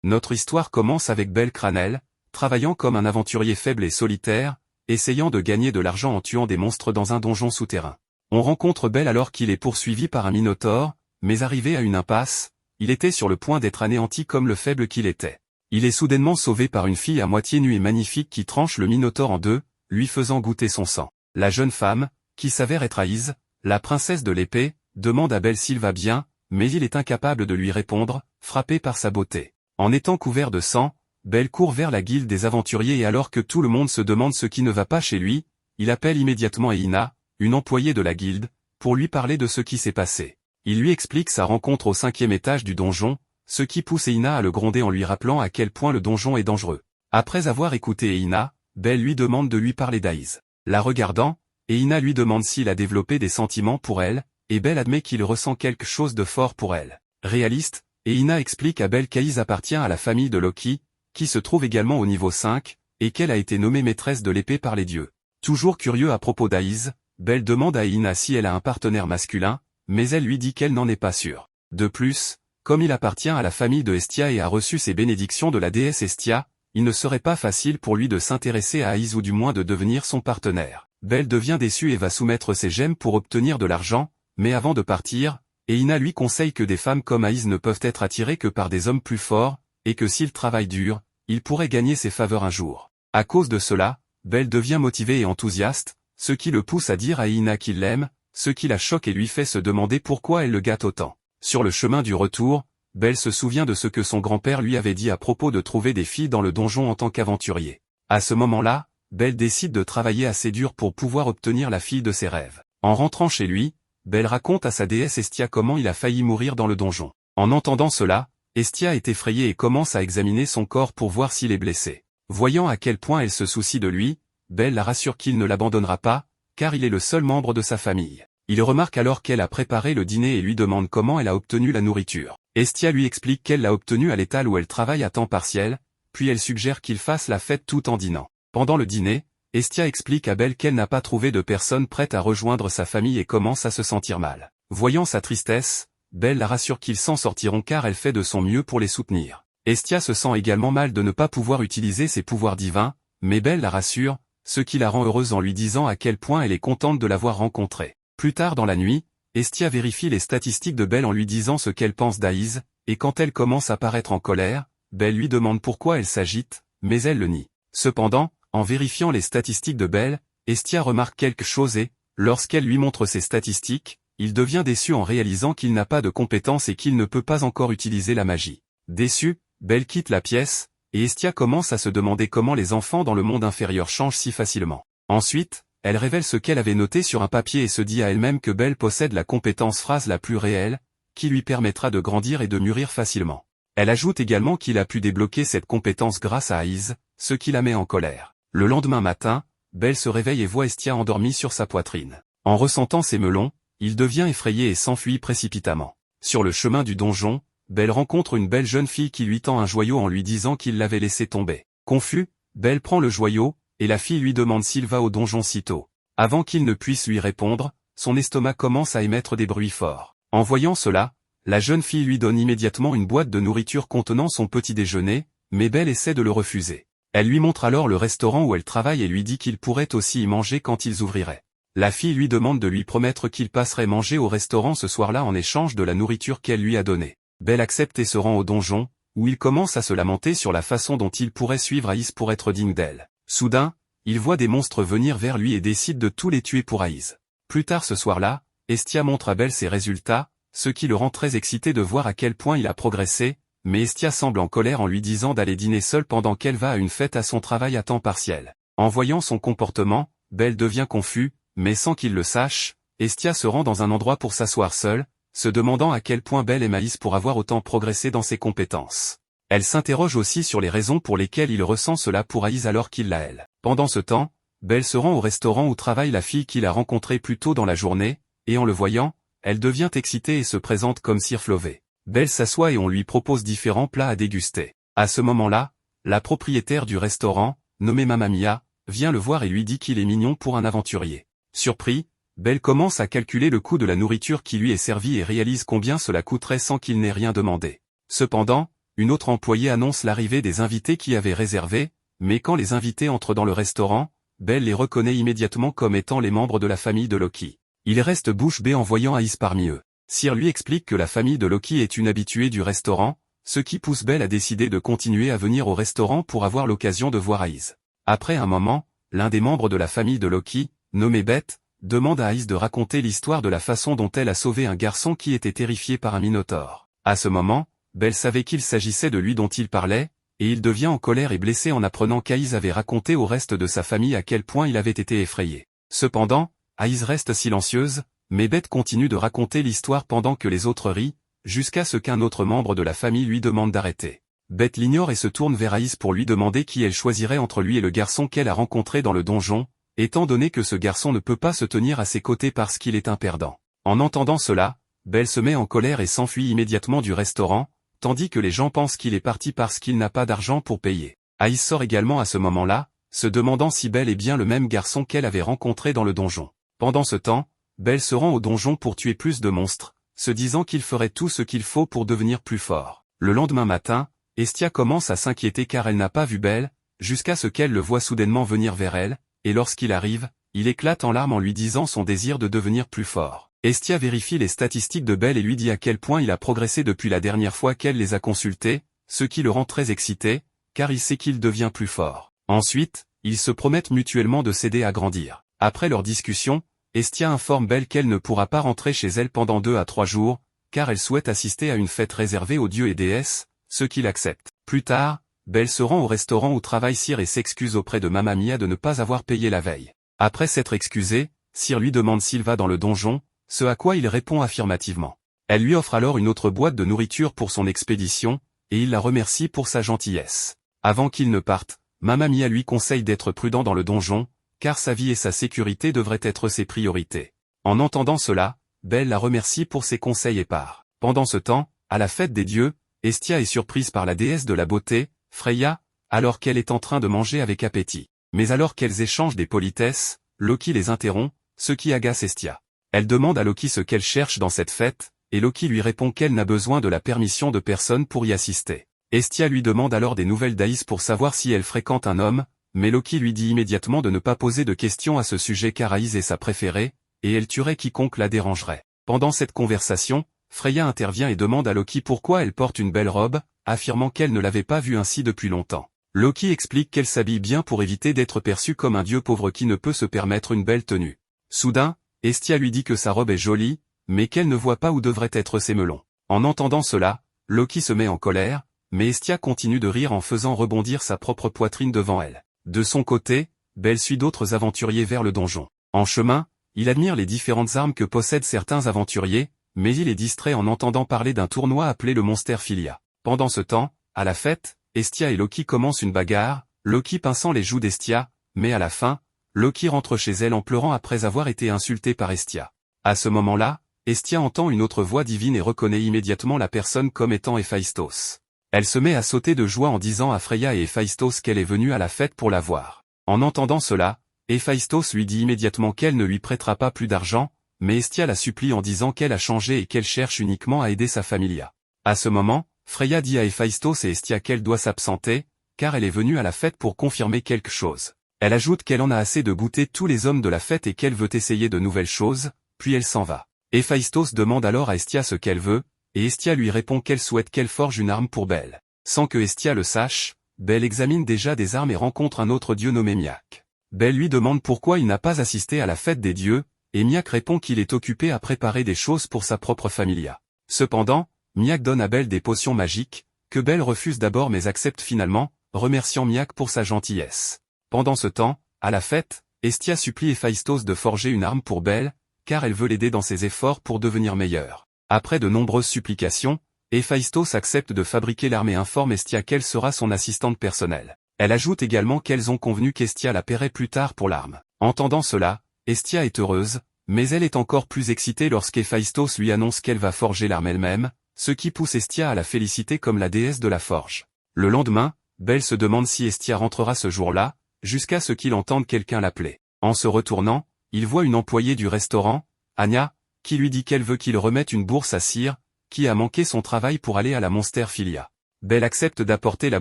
Notre histoire commence avec Belle Cranel, travaillant comme un aventurier faible et solitaire, essayant de gagner de l'argent en tuant des monstres dans un donjon souterrain. On rencontre Belle alors qu'il est poursuivi par un minotaure, mais arrivé à une impasse, il était sur le point d'être anéanti comme le faible qu'il était. Il est soudainement sauvé par une fille à moitié nue et magnifique qui tranche le minotaure en deux, lui faisant goûter son sang. La jeune femme, qui s'avère être Aïs, la princesse de l'épée, demande à Belle s'il va bien, mais il est incapable de lui répondre, frappé par sa beauté. En étant couvert de sang, Belle court vers la guilde des aventuriers et alors que tout le monde se demande ce qui ne va pas chez lui, il appelle immédiatement Eina, une employée de la guilde, pour lui parler de ce qui s'est passé. Il lui explique sa rencontre au 5e étage du donjon, ce qui pousse Eina à le gronder en lui rappelant à quel point le donjon est dangereux. Après avoir écouté Eina, Belle lui demande de lui parler d'Aïs. La regardant, Eina lui demande s'il a développé des sentiments pour elle, et Belle admet qu'il ressent quelque chose de fort pour elle. Réaliste, Eina explique à Belle qu'Aïs appartient à la famille de Loki, qui se trouve également au niveau 5, et qu'elle a été nommée maîtresse de l'épée par les dieux. Toujours curieux à propos d'Aïs, Belle demande à Eina si elle a un partenaire masculin, mais elle lui dit qu'elle n'en est pas sûre. De plus, comme il appartient à la famille de Hestia et a reçu ses bénédictions de la déesse Hestia, il ne serait pas facile pour lui de s'intéresser à Aïs ou du moins de devenir son partenaire. Belle devient déçue et va soumettre ses gemmes pour obtenir de l'argent, mais avant de partir, Eina lui conseille que des femmes comme Aïs ne peuvent être attirées que par des hommes plus forts, et que s'il travaille dur, il pourrait gagner ses faveurs un jour. À cause de cela, Belle devient motivée et enthousiaste, ce qui le pousse à dire à Eina qu'il l'aime, ce qui la choque et lui fait se demander pourquoi elle le gâte autant. Sur le chemin du retour, Belle se souvient de ce que son grand-père lui avait dit à propos de trouver des filles dans le donjon en tant qu'aventurier. À ce moment-là, Belle décide de travailler assez dur pour pouvoir obtenir la fille de ses rêves. En rentrant chez lui, Belle raconte à sa déesse Hestia comment il a failli mourir dans le donjon. En entendant cela, Hestia est effrayée et commence à examiner son corps pour voir s'il est blessé. Voyant à quel point elle se soucie de lui, Belle la rassure qu'il ne l'abandonnera pas, car il est le seul membre de sa famille. Il remarque alors qu'elle a préparé le dîner et lui demande comment elle a obtenu la nourriture. Hestia lui explique qu'elle l'a obtenue à l'étal où elle travaille à temps partiel, puis elle suggère qu'il fasse la fête tout en dînant. Pendant le dîner, Hestia explique à Belle qu'elle n'a pas trouvé de personne prête à rejoindre sa famille et commence à se sentir mal. Voyant sa tristesse, Belle la rassure qu'ils s'en sortiront car elle fait de son mieux pour les soutenir. Hestia se sent également mal de ne pas pouvoir utiliser ses pouvoirs divins, mais Belle la rassure, ce qui la rend heureuse en lui disant à quel point elle est contente de l'avoir rencontré. Plus tard dans la nuit, Hestia vérifie les statistiques de Belle en lui disant ce qu'elle pense d'Aïs, et quand elle commence à paraître en colère, Belle lui demande pourquoi elle s'agite, mais elle le nie. Cependant, en vérifiant les statistiques de Belle, Hestia remarque quelque chose et, lorsqu'elle lui montre ses statistiques, il devient déçu en réalisant qu'il n'a pas de compétences et qu'il ne peut pas encore utiliser la magie. Déçu, Belle quitte la pièce, et Hestia commence à se demander comment les enfants dans le monde inférieur changent si facilement. Ensuite, elle révèle ce qu'elle avait noté sur un papier et se dit à elle-même que Belle possède la compétence phrase la plus réelle, qui lui permettra de grandir et de mûrir facilement. Elle ajoute également qu'il a pu débloquer cette compétence grâce à Aïs, ce qui la met en colère. Le lendemain matin, Belle se réveille et voit Hestia endormie sur sa poitrine. En ressentant ses melons, il devient effrayé et s'enfuit précipitamment. Sur le chemin du donjon, Belle rencontre une belle jeune fille qui lui tend un joyau en lui disant qu'il l'avait laissé tomber. Confus, Belle prend le joyau, et la fille lui demande s'il va au donjon sitôt. Avant qu'il ne puisse lui répondre, son estomac commence à émettre des bruits forts. En voyant cela, la jeune fille lui donne immédiatement une boîte de nourriture contenant son petit déjeuner, mais Belle essaie de le refuser. Elle lui montre alors le restaurant où elle travaille et lui dit qu'il pourrait aussi y manger quand ils ouvriraient. La fille lui demande de lui promettre qu'il passerait manger au restaurant ce soir-là en échange de la nourriture qu'elle lui a donnée. Belle accepte et se rend au donjon, où il commence à se lamenter sur la façon dont il pourrait suivre Aïs pour être digne d'elle. Soudain, il voit des monstres venir vers lui et décide de tous les tuer pour Aïs. Plus tard ce soir-là, Hestia montre à Belle ses résultats, ce qui le rend très excité de voir à quel point il a progressé, mais Hestia semble en colère en lui disant d'aller dîner seule pendant qu'elle va à une fête à son travail à temps partiel. En voyant son comportement, Belle devient confus, mais sans qu'il le sache, Hestia se rend dans un endroit pour s'asseoir seule, se demandant à quel point Belle aime Aïs pour avoir autant progressé dans ses compétences. Elle s'interroge aussi sur les raisons pour lesquelles il ressent cela pour Aïs alors qu'il l'a elle. Pendant ce temps, Belle se rend au restaurant où travaille la fille qu'il a rencontrée plus tôt dans la journée, et en le voyant, elle devient excitée et se présente comme Sir Flové. Belle s'assoit et on lui propose différents plats à déguster. À ce moment-là, la propriétaire du restaurant, nommée Mamma Mia, vient le voir et lui dit qu'il est mignon pour un aventurier. Surpris, Belle commence à calculer le coût de la nourriture qui lui est servie et réalise combien cela coûterait sans qu'il n'ait rien demandé. Cependant, une autre employée annonce l'arrivée des invités qui avaient réservé, mais quand les invités entrent dans le restaurant, Belle les reconnaît immédiatement comme étant les membres de la famille de Loki. Il reste bouche bée en voyant Ice parmi eux. Cyr lui explique que la famille de Loki est une habituée du restaurant, ce qui pousse Belle à décider de continuer à venir au restaurant pour avoir l'occasion de voir Ice. Après un moment, l'un des membres de la famille de Loki, nommé Beth, demande à Ice de raconter l'histoire de la façon dont elle a sauvé un garçon qui était terrifié par un minotaure. À ce moment, Belle savait qu'il s'agissait de lui dont il parlait, et il devient en colère et blessé en apprenant qu'Aiz avait raconté au reste de sa famille à quel point il avait été effrayé. Cependant, Aiz reste silencieuse, mais Beth continue de raconter l'histoire pendant que les autres rient, jusqu'à ce qu'un autre membre de la famille lui demande d'arrêter. Beth l'ignore et se tourne vers Aiz pour lui demander qui elle choisirait entre lui et le garçon qu'elle a rencontré dans le donjon, étant donné que ce garçon ne peut pas se tenir à ses côtés parce qu'il est un perdant. En entendant cela, Belle se met en colère et s'enfuit immédiatement du restaurant, tandis que les gens pensent qu'il est parti parce qu'il n'a pas d'argent pour payer. Aiz sort également à ce moment-là, se demandant si Belle est bien le même garçon qu'elle avait rencontré dans le donjon. Pendant ce temps, Belle se rend au donjon pour tuer plus de monstres, se disant qu'il ferait tout ce qu'il faut pour devenir plus fort. Le lendemain matin, Estia commence à s'inquiéter car elle n'a pas vu Belle, jusqu'à ce qu'elle le voie soudainement venir vers elle, et lorsqu'il arrive, il éclate en larmes en lui disant son désir de devenir plus fort. Estia vérifie les statistiques de Belle et lui dit à quel point il a progressé depuis la dernière fois qu'elle les a consultées, ce qui le rend très excité, car il sait qu'il devient plus fort. Ensuite, ils se promettent mutuellement de s'aider à grandir. Après leur discussion, Estia informe Belle qu'elle ne pourra pas rentrer chez elle pendant 2 à 3 jours, car elle souhaite assister à une fête réservée aux dieux et déesses, ce qu'il accepte. Plus tard, Belle se rend au restaurant où travaille Cyr et s'excuse auprès de Mamma Mia de ne pas avoir payé la veille. Après s'être excusé, Cyr lui demande s'il va dans le donjon, ce à quoi il répond affirmativement. Elle lui offre alors une autre boîte de nourriture pour son expédition, et il la remercie pour sa gentillesse. Avant qu'il ne parte, Mamma Mia lui conseille d'être prudent dans le donjon, car sa vie et sa sécurité devraient être ses priorités. En entendant cela, Belle la remercie pour ses conseils et part. Pendant ce temps, à la fête des dieux, Estia est surprise par la déesse de la beauté, Freya, alors qu'elle est en train de manger avec appétit. Mais alors qu'elles échangent des politesses, Loki les interrompt, ce qui agace Estia. Elle demande à Loki ce qu'elle cherche dans cette fête, et Loki lui répond qu'elle n'a besoin de la permission de personne pour y assister. Estia lui demande alors des nouvelles d'Aiz pour savoir si elle fréquente un homme, mais Loki lui dit immédiatement de ne pas poser de questions à ce sujet car Aiz est sa préférée, et elle tuerait quiconque la dérangerait. Pendant cette conversation, Freya intervient et demande à Loki pourquoi elle porte une belle robe, affirmant qu'elle ne l'avait pas vue ainsi depuis longtemps. Loki explique qu'elle s'habille bien pour éviter d'être perçue comme un dieu pauvre qui ne peut se permettre une belle tenue. Soudain, Estia lui dit que sa robe est jolie, mais qu'elle ne voit pas où devraient être ses melons. En entendant cela, Loki se met en colère, mais Estia continue de rire en faisant rebondir sa propre poitrine devant elle. De son côté, Belle suit d'autres aventuriers vers le donjon. En chemin, il admire les différentes armes que possèdent certains aventuriers, mais il est distrait en entendant parler d'un tournoi appelé le Monsterphilia. Pendant ce temps, à la fête, Estia et Loki commencent une bagarre, Loki pinçant les joues d'Estia, mais à la fin, Loki rentre chez elle en pleurant après avoir été insulté par Estia. À ce moment-là, Estia entend une autre voix divine et reconnaît immédiatement la personne comme étant Héphaïstos. Elle se met à sauter de joie en disant à Freya et Héphaïstos qu'elle est venue à la fête pour la voir. En entendant cela, Héphaïstos lui dit immédiatement qu'elle ne lui prêtera pas plus d'argent, mais Estia la supplie en disant qu'elle a changé et qu'elle cherche uniquement à aider sa familia. À ce moment, Freya dit à Héphaïstos et Estia qu'elle doit s'absenter, car elle est venue à la fête pour confirmer quelque chose. Elle ajoute qu'elle en a assez de goûter tous les hommes de la fête et qu'elle veut essayer de nouvelles choses, puis elle s'en va. Héphaïstos demande alors à Estia ce qu'elle veut, et Estia lui répond qu'elle souhaite qu'elle forge une arme pour Belle. Sans que Estia le sache, Belle examine déjà des armes et rencontre un autre dieu nommé Miak. Belle lui demande pourquoi il n'a pas assisté à la fête des dieux, et Miak répond qu'il est occupé à préparer des choses pour sa propre familia. Cependant, Miak donne à Belle des potions magiques, que Belle refuse d'abord mais accepte finalement, remerciant Miak pour sa gentillesse. Pendant ce temps, à la fête, Estia supplie Héphaïstos de forger une arme pour Belle, car elle veut l'aider dans ses efforts pour devenir meilleure. Après de nombreuses supplications, Héphaïstos accepte de fabriquer l'arme et informe Estia qu'elle sera son assistante personnelle. Elle ajoute également qu'elles ont convenu qu'Estia la paierait plus tard pour l'arme. Entendant cela, Estia est heureuse, mais elle est encore plus excitée lorsqu'Héphaïstos lui annonce qu'elle va forger l'arme elle-même, ce qui pousse Estia à la féliciter comme la déesse de la forge. Le lendemain, Belle se demande si Estia rentrera ce jour-là, jusqu'à ce qu'il entende quelqu'un l'appeler. En se retournant, il voit une employée du restaurant, Anya, qui lui dit qu'elle veut qu'il remette une bourse à Cyr, qui a manqué son travail pour aller à la Monsterphilia. Belle accepte d'apporter la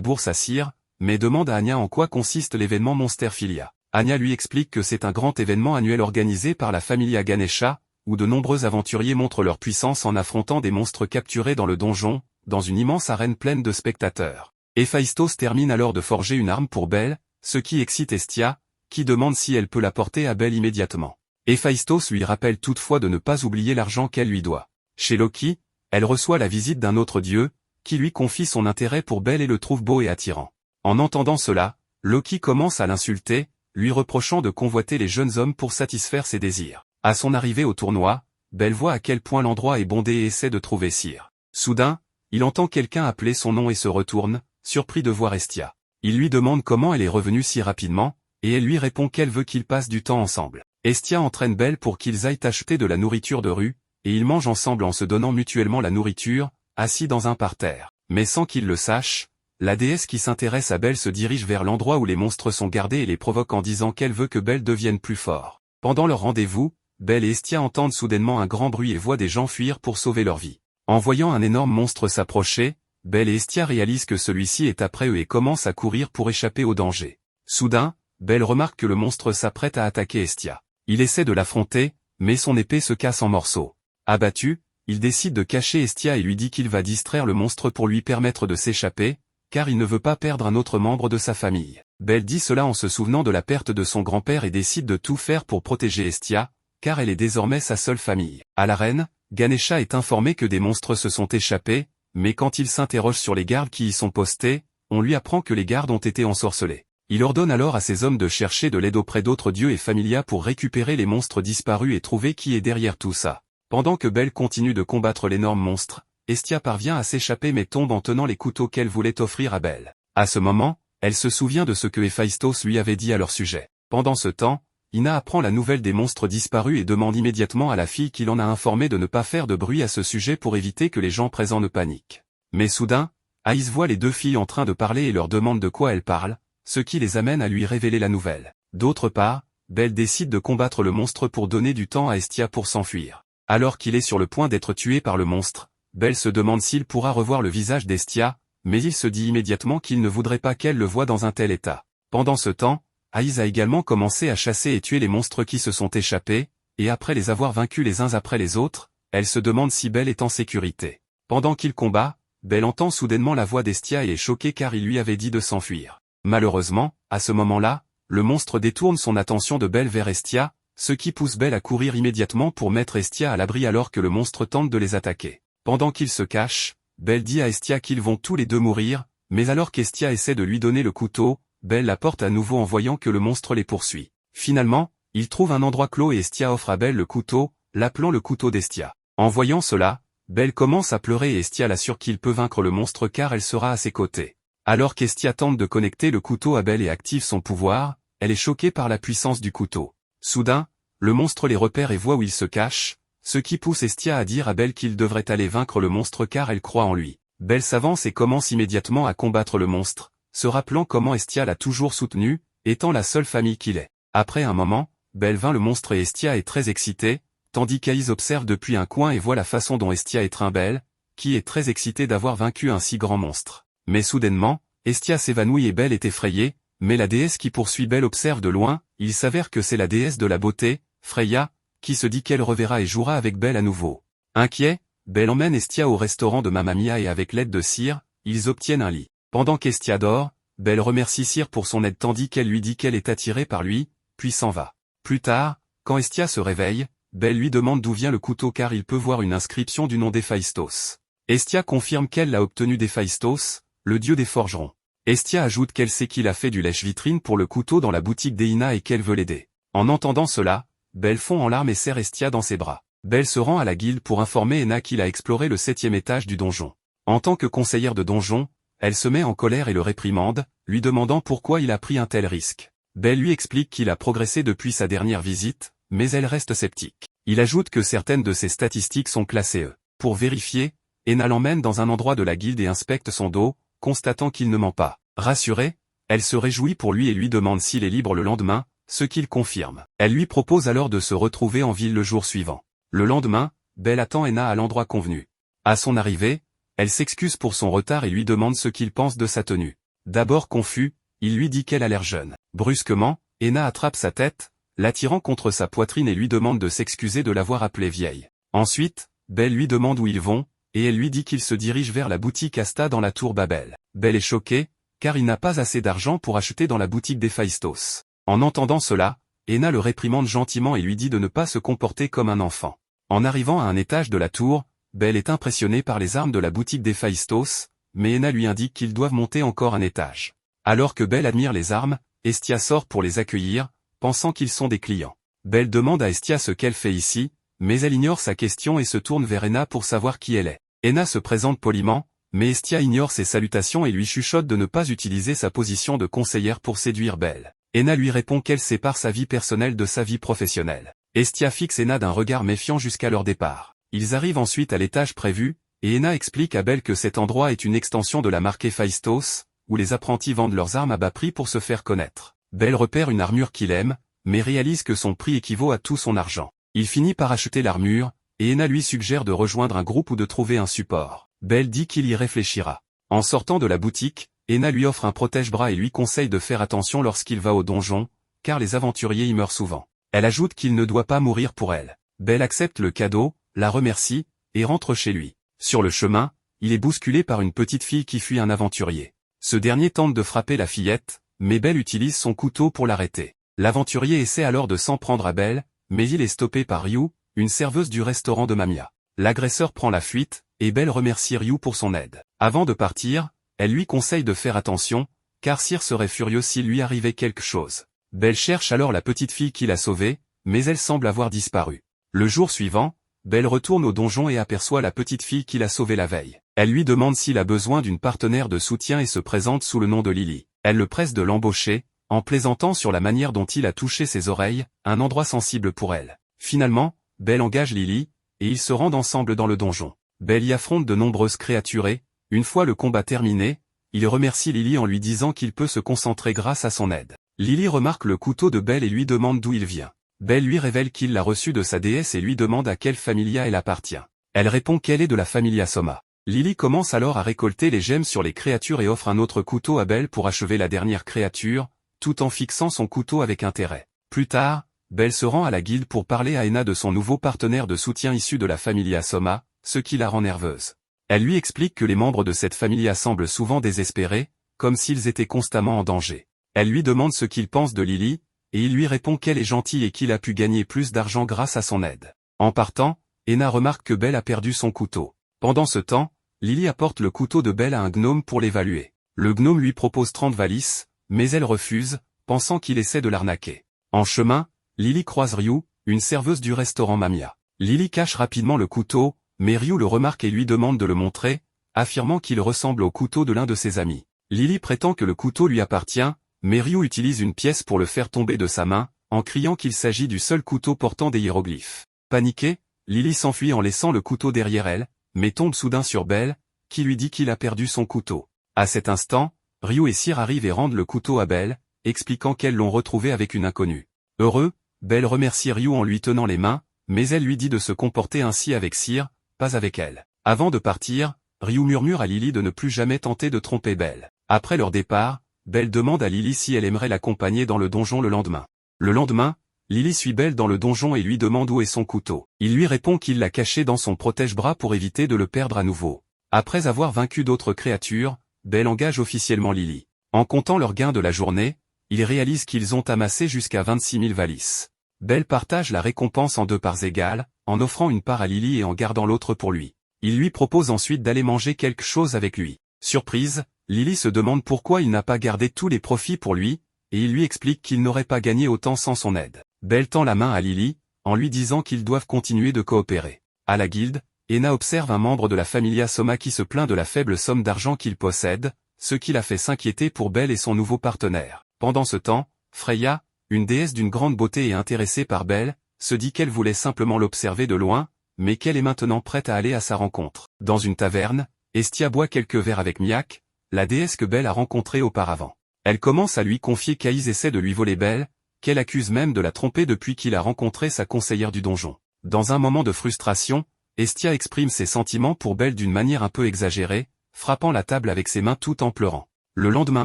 bourse à Cyr, mais demande à Anya en quoi consiste l'événement Monsterphilia. Anya lui explique que c'est un grand événement annuel organisé par la Familia Ganesha, où de nombreux aventuriers montrent leur puissance en affrontant des monstres capturés dans le donjon, dans une immense arène pleine de spectateurs. Héphaïstos termine alors de forger une arme pour Belle, ce qui excite Hestia, qui demande si elle peut la porter à Belle immédiatement. Héphaïstos lui rappelle toutefois de ne pas oublier l'argent qu'elle lui doit. Chez Loki, elle reçoit la visite d'un autre dieu, qui lui confie son intérêt pour Belle et le trouve beau et attirant. En entendant cela, Loki commence à l'insulter, lui reprochant de convoiter les jeunes hommes pour satisfaire ses désirs. À son arrivée au tournoi, Belle voit à quel point l'endroit est bondé et essaie de trouver Cyr. Soudain, il entend quelqu'un appeler son nom et se retourne, surpris de voir Hestia. Il lui demande comment elle est revenue si rapidement, et elle lui répond qu'elle veut qu'ils passent du temps ensemble. Hestia entraîne Belle pour qu'ils aillent acheter de la nourriture de rue, et ils mangent ensemble en se donnant mutuellement la nourriture, assis dans un parterre. Mais sans qu'ils le sachent, la déesse qui s'intéresse à Belle se dirige vers l'endroit où les monstres sont gardés et les provoque en disant qu'elle veut que Belle devienne plus fort. Pendant leur rendez-vous, Belle et Hestia entendent soudainement un grand bruit et voient des gens fuir pour sauver leur vie. En voyant un énorme monstre s'approcher, Belle et Hestia réalisent que celui-ci est après eux et commencent à courir pour échapper au danger. Soudain, Belle remarque que le monstre s'apprête à attaquer Hestia. Il essaie de l'affronter, mais son épée se casse en morceaux. Abattu, il décide de cacher Hestia et lui dit qu'il va distraire le monstre pour lui permettre de s'échapper, car il ne veut pas perdre un autre membre de sa famille. Belle dit cela en se souvenant de la perte de son grand-père et décide de tout faire pour protéger Hestia, car elle est désormais sa seule famille. À l'arène, Ganesha est informé que des monstres se sont échappés, mais quand il s'interroge sur les gardes qui y sont postés, on lui apprend que les gardes ont été ensorcelés. Il ordonne alors à ses hommes de chercher de l'aide auprès d'autres dieux et familia pour récupérer les monstres disparus et trouver qui est derrière tout ça. Pendant que Belle continue de combattre l'énorme monstre, Hestia parvient à s'échapper mais tombe en tenant les couteaux qu'elle voulait offrir à Belle. À ce moment, elle se souvient de ce que Héphaïstos lui avait dit à leur sujet. Pendant ce temps, Ina apprend la nouvelle des monstres disparus et demande immédiatement à la fille qui l'en a informé de ne pas faire de bruit à ce sujet pour éviter que les gens présents ne paniquent. Mais soudain, Aïs voit les deux filles en train de parler et leur demande de quoi elles parlent, ce qui les amène à lui révéler la nouvelle. D'autre part, Belle décide de combattre le monstre pour donner du temps à Hestia pour s'enfuir. Alors qu'il est sur le point d'être tué par le monstre, Belle se demande s'il pourra revoir le visage d'Hestia, mais il se dit immédiatement qu'il ne voudrait pas qu'elle le voie dans un tel état. Pendant ce temps, Aïs a également commencé à chasser et tuer les monstres qui se sont échappés, et après les avoir vaincus les uns après les autres, elle se demande si Belle est en sécurité. Pendant qu'il combat, Belle entend soudainement la voix d'Hestia et est choquée car il lui avait dit de s'enfuir. Malheureusement, à ce moment-là, le monstre détourne son attention de Belle vers Hestia, ce qui pousse Belle à courir immédiatement pour mettre Hestia à l'abri alors que le monstre tente de les attaquer. Pendant qu'ils se cachent, Belle dit à Hestia qu'ils vont tous les deux mourir, mais alors qu'Hestia essaie de lui donner le couteau, Belle la porte à nouveau en voyant que le monstre les poursuit. Finalement, il trouve un endroit clos et Hestia offre à Belle le couteau, l'appelant le couteau d'Hestia. En voyant cela, Belle commence à pleurer et Hestia l'assure qu'il peut vaincre le monstre car elle sera à ses côtés. Alors qu'Hestia tente de connecter le couteau à Belle et active son pouvoir, elle est choquée par la puissance du couteau. Soudain, le monstre les repère et voit où il se cache, ce qui pousse Hestia à dire à Belle qu'il devrait aller vaincre le monstre car elle croit en lui. Belle s'avance et commence immédiatement à combattre le monstre, se rappelant comment Hestia l'a toujours soutenu, étant la seule famille qu'il est. Après un moment, Belle vainc le monstre et Hestia est très excitée, tandis qu'Aïs observe depuis un coin et voit la façon dont Hestia étreint Belle, qui est très excitée d'avoir vaincu un si grand monstre. Mais soudainement, Hestia s'évanouit et Belle est effrayée, mais la déesse qui poursuit Belle observe de loin, il s'avère que c'est la déesse de la beauté, Freya, qui se dit qu'elle reverra et jouera avec Belle à nouveau. Inquiet, Belle emmène Hestia au restaurant de Mamma Mia et avec l'aide de Cyr, ils obtiennent un lit. Pendant qu'Hestia dort, Belle remercie Cyr pour son aide tandis qu'elle lui dit qu'elle est attirée par lui, puis s'en va. Plus tard, quand Hestia se réveille, Belle lui demande d'où vient le couteau car il peut voir une inscription du nom d'Héphaïstos. Hestia confirme qu'elle l'a obtenu d'Héphaïstos, le dieu des forgerons. Hestia ajoute qu'elle sait qu'il a fait du lèche-vitrine pour le couteau dans la boutique d'Eina et qu'elle veut l'aider. En entendant cela, Belle fond en larmes et serre Hestia dans ses bras. Belle se rend à la guilde pour informer Eina qu'il a exploré le 7e étage du donjon. En tant que conseillère de donjon, elle se met en colère et le réprimande, lui demandant pourquoi il a pris un tel risque. Belle lui explique qu'il a progressé depuis sa dernière visite, mais elle reste sceptique. Il ajoute que certaines de ses statistiques sont classées E. Pour vérifier, Eina l'emmène dans un endroit de la guilde et inspecte son dos, constatant qu'il ne ment pas. Rassurée, elle se réjouit pour lui et lui demande s'il est libre le lendemain, ce qu'il confirme. Elle lui propose alors de se retrouver en ville le jour suivant. Le lendemain, Belle attend Eina à l'endroit convenu. À son arrivée, Elle s'excuse pour son retard et lui demande ce qu'il pense de sa tenue. D'abord confus, il lui dit qu'elle a l'air jeune. Brusquement, Ena attrape sa tête, l'attirant contre sa poitrine et lui demande de s'excuser de l'avoir appelée vieille. Ensuite, Belle lui demande où ils vont, et elle lui dit qu'il se dirige vers la boutique Asta dans la tour Babel. Belle est choquée, car il n'a pas assez d'argent pour acheter dans la boutique d'Héphaïstos. En entendant cela, Ena le réprimande gentiment et lui dit de ne pas se comporter comme un enfant. En arrivant à un étage de la tour, Belle est impressionnée par les armes de la boutique d'Héphaïstos, mais Ena lui indique qu'ils doivent monter encore un étage. Alors que Belle admire les armes, Hestia sort pour les accueillir, pensant qu'ils sont des clients. Belle demande à Hestia ce qu'elle fait ici, mais elle ignore sa question et se tourne vers Ena pour savoir qui elle est. Ena se présente poliment, mais Hestia ignore ses salutations et lui chuchote de ne pas utiliser sa position de conseillère pour séduire Belle. Ena lui répond qu'elle sépare sa vie personnelle de sa vie professionnelle. Hestia fixe Ena d'un regard méfiant jusqu'à leur départ. Ils arrivent ensuite à l'étage prévu, et Ena explique à Belle que cet endroit est une extension de la marque Héphaïstos, où les apprentis vendent leurs armes à bas prix pour se faire connaître. Belle repère une armure qu'il aime, mais réalise que son prix équivaut à tout son argent. Il finit par acheter l'armure, et Ena lui suggère de rejoindre un groupe ou de trouver un support. Belle dit qu'il y réfléchira. En sortant de la boutique, Ena lui offre un protège-bras et lui conseille de faire attention lorsqu'il va au donjon, car les aventuriers y meurent souvent. Elle ajoute qu'il ne doit pas mourir pour elle. Belle accepte le cadeau, la remercie, et rentre chez lui. Sur le chemin, il est bousculé par une petite fille qui fuit un aventurier. Ce dernier tente de frapper la fillette, mais Belle utilise son couteau pour l'arrêter. L'aventurier essaie alors de s'en prendre à Belle, mais il est stoppé par Ryu, une serveuse du restaurant de Mamia. L'agresseur prend la fuite, et Belle remercie Ryu pour son aide. Avant de partir, elle lui conseille de faire attention, car Cyr serait furieux s'il lui arrivait quelque chose. Belle cherche alors la petite fille qui l'a sauvée, mais elle semble avoir disparu. Le jour suivant, Belle retourne au donjon et aperçoit la petite fille qui l'a sauvée la veille. Elle lui demande s'il a besoin d'une partenaire de soutien et se présente sous le nom de Lily. Elle le presse de l'embaucher, en plaisantant sur la manière dont il a touché ses oreilles, un endroit sensible pour elle. Finalement, Belle engage Lily, et ils se rendent ensemble dans le donjon. Belle y affronte de nombreuses créatures et, une fois le combat terminé, il remercie Lily en lui disant qu'il peut se concentrer grâce à son aide. Lily remarque le couteau de Belle et lui demande d'où il vient. Belle lui révèle qu'il l'a reçu de sa déesse et lui demande à quelle familia elle appartient. Elle répond qu'elle est de la familia Soma. Lily commence alors à récolter les gemmes sur les créatures et offre un autre couteau à Belle pour achever la dernière créature, tout en fixant son couteau avec intérêt. Plus tard, Belle se rend à la guilde pour parler à Ena de son nouveau partenaire de soutien issu de la familia Soma, ce qui la rend nerveuse. Elle lui explique que les membres de cette familia semblent souvent désespérés, comme s'ils étaient constamment en danger. Elle lui demande ce qu'il pense de Lily, et il lui répond qu'elle est gentille et qu'il a pu gagner plus d'argent grâce à son aide. En partant, Ena remarque que Belle a perdu son couteau. Pendant ce temps, Lily apporte le couteau de Belle à un gnome pour l'évaluer. Le gnome lui propose 30 valises, mais elle refuse, pensant qu'il essaie de l'arnaquer. En chemin, Lily croise Ryu, une serveuse du restaurant Mamia. Lily cache rapidement le couteau, mais Ryu le remarque et lui demande de le montrer, affirmant qu'il ressemble au couteau de l'un de ses amis. Lily prétend que le couteau lui appartient, mais Ryu utilise une pièce pour le faire tomber de sa main, en criant qu'il s'agit du seul couteau portant des hiéroglyphes. Paniquée, Lily s'enfuit en laissant le couteau derrière elle, mais tombe soudain sur Belle, qui lui dit qu'il a perdu son couteau. À cet instant, Ryu et Cyr arrivent et rendent le couteau à Belle, expliquant qu'elles l'ont retrouvé avec une inconnue. Heureux, Belle remercie Ryu en lui tenant les mains, mais elle lui dit de se comporter ainsi avec Cyr, pas avec elle. Avant de partir, Ryu murmure à Lily de ne plus jamais tenter de tromper Belle. Après leur départ, Belle demande à Lily si elle aimerait l'accompagner dans le donjon le lendemain. Le lendemain, Lily suit Belle dans le donjon et lui demande où est son couteau. Il lui répond qu'il l'a caché dans son protège-bras pour éviter de le perdre à nouveau. Après avoir vaincu d'autres créatures, Belle engage officiellement Lily. En comptant leurs gains de la journée, ils réalisent qu'ils ont amassé jusqu'à 26 000 valises. Belle partage la récompense en 2 parts égales, en offrant une part à Lily et en gardant l'autre pour lui. Il lui propose ensuite d'aller manger quelque chose avec lui. Surprise, Lily se demande pourquoi il n'a pas gardé tous les profits pour lui, et il lui explique qu'il n'aurait pas gagné autant sans son aide. Belle tend la main à Lily, en lui disant qu'ils doivent continuer de coopérer. À la guilde, Ena observe un membre de la familia Soma qui se plaint de la faible somme d'argent qu'il possède, ce qui l'a fait s'inquiéter pour Belle et son nouveau partenaire. Pendant ce temps, Freya, une déesse d'une grande beauté et intéressée par Belle, se dit qu'elle voulait simplement l'observer de loin, mais qu'elle est maintenant prête à aller à sa rencontre. Dans une taverne, Hestia boit quelques verres avec Miak, la déesse que Belle a rencontrée auparavant. Elle commence à lui confier qu'Aïs essaie de lui voler Belle, qu'elle accuse même de la tromper depuis qu'il a rencontré sa conseillère du donjon. Dans un moment de frustration, Hestia exprime ses sentiments pour Belle d'une manière un peu exagérée, frappant la table avec ses mains tout en pleurant. Le lendemain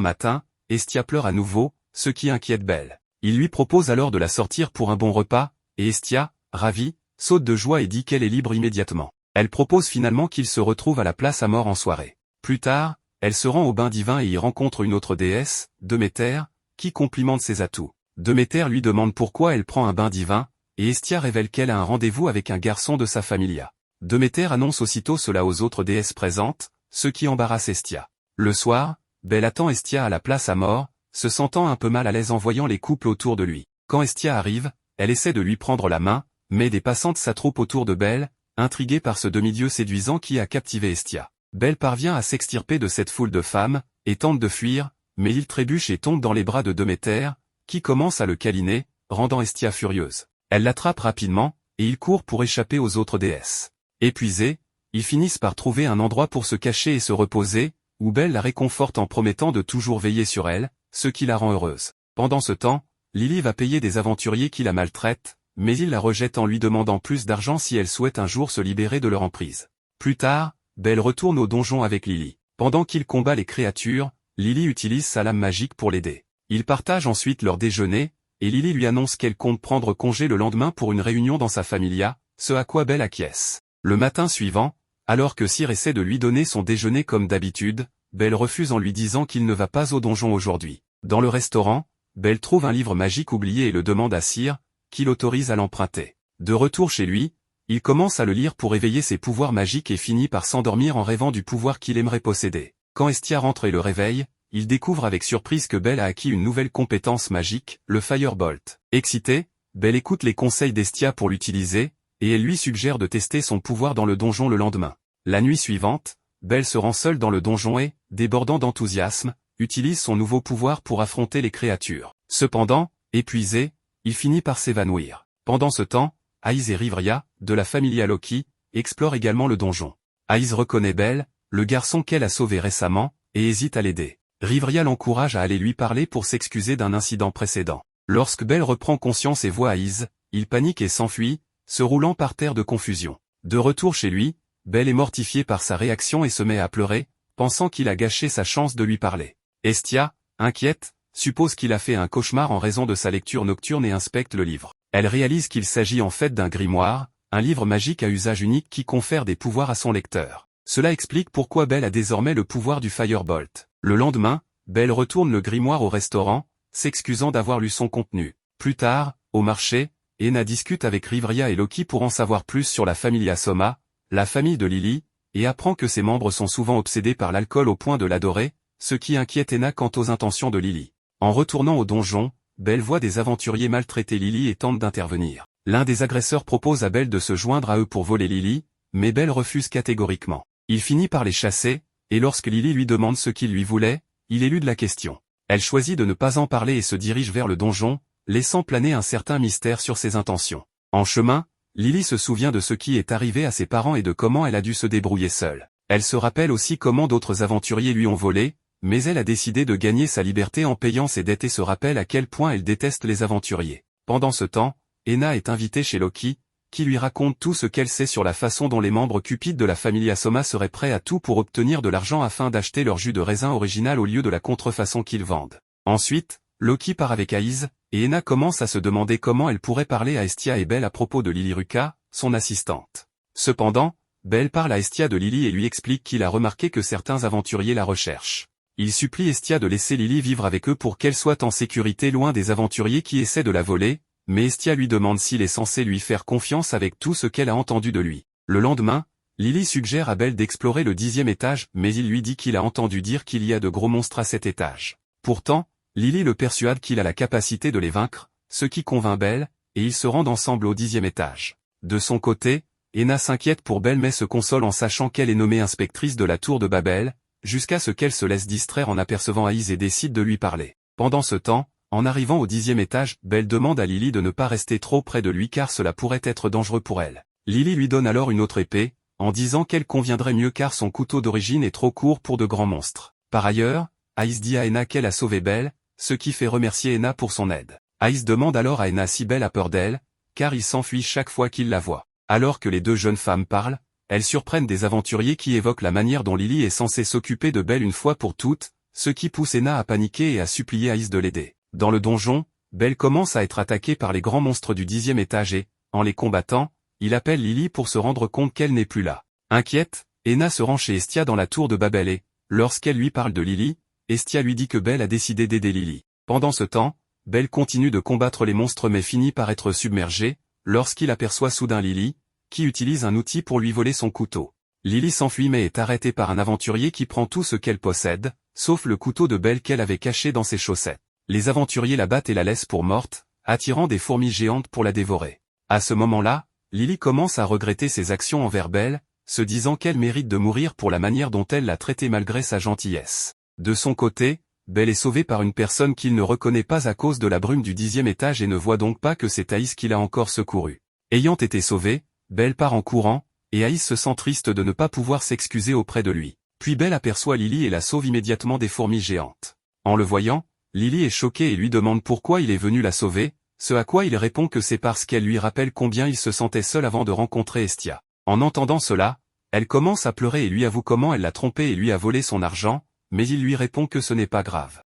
matin, Hestia pleure à nouveau, ce qui inquiète Belle. Il lui propose alors de la sortir pour un bon repas, et Hestia, ravie, saute de joie et dit qu'elle est libre immédiatement. Elle propose finalement qu'ils se retrouvent à la place à mort en soirée. Plus tard, elle se rend au bain divin et y rencontre une autre déesse, Déméter, qui complimente ses atouts. Déméter lui demande pourquoi elle prend un bain divin, et Hestia révèle qu'elle a un rendez-vous avec un garçon de sa familia. Déméter annonce aussitôt cela aux autres déesses présentes, ce qui embarrasse Hestia. Le soir, Belle attend Hestia à la place à mort, se sentant un peu mal à l'aise en voyant les couples autour de lui. Quand Hestia arrive, elle essaie de lui prendre la main, mais des passantes s'attroupent autour de Belle, intriguées par ce demi-dieu séduisant qui a captivé Hestia. Belle parvient à s'extirper de cette foule de femmes, et tente de fuir, mais il trébuche et tombe dans les bras de Déméter, qui commence à le câliner, rendant Hestia furieuse. Elle l'attrape rapidement, et il court pour échapper aux autres déesses. Épuisés, ils finissent par trouver un endroit pour se cacher et se reposer, où Belle la réconforte en promettant de toujours veiller sur elle, ce qui la rend heureuse. Pendant ce temps, Lily va payer des aventuriers qui la maltraitent, mais il la rejette en lui demandant plus d'argent si elle souhaite un jour se libérer de leur emprise. Plus tard, Belle retourne au donjon avec Lily. Pendant qu'il combat les créatures, Lily utilise sa lame magique pour l'aider. Ils partagent ensuite leur déjeuner, et Lily lui annonce qu'elle compte prendre congé le lendemain pour une réunion dans sa familia, ce à quoi Belle acquiesce. Le matin suivant, alors que Cyr essaie de lui donner son déjeuner comme d'habitude, Belle refuse en lui disant qu'il ne va pas au donjon aujourd'hui. Dans le restaurant, Belle trouve un livre magique oublié et le demande à Cyr, qui l'autorise à l'emprunter. De retour chez lui, il commence à le lire pour éveiller ses pouvoirs magiques et finit par s'endormir en rêvant du pouvoir qu'il aimerait posséder. Quand Hestia rentre et le réveille, il découvre avec surprise que Belle a acquis une nouvelle compétence magique, le Firebolt. Excitée, Belle écoute les conseils d'Hestia pour l'utiliser, et elle lui suggère de tester son pouvoir dans le donjon le lendemain. La nuit suivante, Belle se rend seule dans le donjon et, débordant d'enthousiasme, utilise son nouveau pouvoir pour affronter les créatures. Cependant, épuisé, il finit par s'évanouir. Pendant ce temps, Aïs et Rivria, de la familia Loki, explorent également le donjon. Aïs reconnaît Belle, le garçon qu'elle a sauvé récemment, et hésite à l'aider. Rivria l'encourage à aller lui parler pour s'excuser d'un incident précédent. Lorsque Belle reprend conscience et voit Aïs, il panique et s'enfuit, se roulant par terre de confusion. De retour chez lui, Belle est mortifiée par sa réaction et se met à pleurer, pensant qu'il a gâché sa chance de lui parler. Hestia, inquiète, suppose qu'il a fait un cauchemar en raison de sa lecture nocturne et inspecte le livre. Elle réalise qu'il s'agit en fait d'un grimoire, un livre magique à usage unique qui confère des pouvoirs à son lecteur. Cela explique pourquoi Belle a désormais le pouvoir du Firebolt. Le lendemain, Belle retourne le grimoire au restaurant, s'excusant d'avoir lu son contenu. Plus tard, au marché, Ena discute avec Rivria et Loki pour en savoir plus sur la familia Soma, la famille de Lily, et apprend que ses membres sont souvent obsédés par l'alcool au point de l'adorer, ce qui inquiète Ena quant aux intentions de Lily. En retournant au donjon, Belle voit des aventuriers maltraiter Lily et tente d'intervenir. L'un des agresseurs propose à Belle de se joindre à eux pour voler Lily, mais Belle refuse catégoriquement. Il finit par les chasser, et lorsque Lily lui demande ce qu'il lui voulait, il élude la question. Elle choisit de ne pas en parler et se dirige vers le donjon, laissant planer un certain mystère sur ses intentions. En chemin, Lily se souvient de ce qui est arrivé à ses parents et de comment elle a dû se débrouiller seule. Elle se rappelle aussi comment d'autres aventuriers lui ont volé, mais elle a décidé de gagner sa liberté en payant ses dettes et se rappelle à quel point elle déteste les aventuriers. Pendant ce temps, Ena est invitée chez Loki, qui lui raconte tout ce qu'elle sait sur la façon dont les membres cupides de la familia Soma seraient prêts à tout pour obtenir de l'argent afin d'acheter leur jus de raisin original au lieu de la contrefaçon qu'ils vendent. Ensuite, Loki part avec Aïs, et Ena commence à se demander comment elle pourrait parler à Hestia et Belle à propos de Lilyruka, son assistante. Cependant, Belle parle à Hestia de Lily et lui explique qu'il a remarqué que certains aventuriers la recherchent. Il supplie Hestia de laisser Lily vivre avec eux pour qu'elle soit en sécurité loin des aventuriers qui essaient de la voler, mais Hestia lui demande s'il est censé lui faire confiance avec tout ce qu'elle a entendu de lui. Le lendemain, Lily suggère à Belle d'explorer le 10e étage, mais il lui dit qu'il a entendu dire qu'il y a de gros monstres à cet étage. Pourtant, Lily le persuade qu'il a la capacité de les vaincre, ce qui convainc Belle, et ils se rendent ensemble au 10e étage. De son côté, Ena s'inquiète pour Belle mais se console en sachant qu'elle est nommée inspectrice de la tour de Babel, jusqu'à ce qu'elle se laisse distraire en apercevant Aïs et décide de lui parler. Pendant ce temps, en arrivant au 10e étage, Belle demande à Lily de ne pas rester trop près de lui car cela pourrait être dangereux pour elle. Lily lui donne alors une autre épée, en disant qu'elle conviendrait mieux car son couteau d'origine est trop court pour de grands monstres. Par ailleurs, Aïs dit à Ena qu'elle a sauvé Belle, ce qui fait remercier Ena pour son aide. Aïs demande alors à Ena si Belle a peur d'elle, car il s'enfuit chaque fois qu'il la voit. Alors que les deux jeunes femmes parlent, elles surprennent des aventuriers qui évoquent la manière dont Lily est censée s'occuper de Belle une fois pour toutes, ce qui pousse Enna à paniquer et à supplier Ace de l'aider. Dans le donjon, Belle commence à être attaquée par les grands monstres du 10e étage et, en les combattant, il appelle Lily pour se rendre compte qu'elle n'est plus là. Inquiète, Enna se rend chez Estia dans la tour de Babel et, lorsqu'elle lui parle de Lily, Estia lui dit que Belle a décidé d'aider Lily. Pendant ce temps, Belle continue de combattre les monstres mais finit par être submergée, lorsqu'il aperçoit soudain Lily, qui utilise un outil pour lui voler son couteau. Lily s'enfuit mais est arrêtée par un aventurier qui prend tout ce qu'elle possède, sauf le couteau de Belle qu'elle avait caché dans ses chaussettes. Les aventuriers la battent et la laissent pour morte, attirant des fourmis géantes pour la dévorer. À ce moment-là, Lily commence à regretter ses actions envers Belle, se disant qu'elle mérite de mourir pour la manière dont elle l'a traitée malgré sa gentillesse. De son côté, Belle est sauvée par une personne qu'il ne reconnaît pas à cause de la brume du 10e étage et ne voit donc pas que c'est Ace qui l'a encore secouru. Ayant été sauvée, Belle part en courant, et Ace se sent triste de ne pas pouvoir s'excuser auprès de lui. Puis Belle aperçoit Lily et la sauve immédiatement des fourmis géantes. En le voyant, Lily est choquée et lui demande pourquoi il est venu la sauver, ce à quoi il répond que c'est parce qu'elle lui rappelle combien il se sentait seul avant de rencontrer Estia. En entendant cela, elle commence à pleurer et lui avoue comment elle l'a trompé et lui a volé son argent, mais il lui répond que ce n'est pas grave.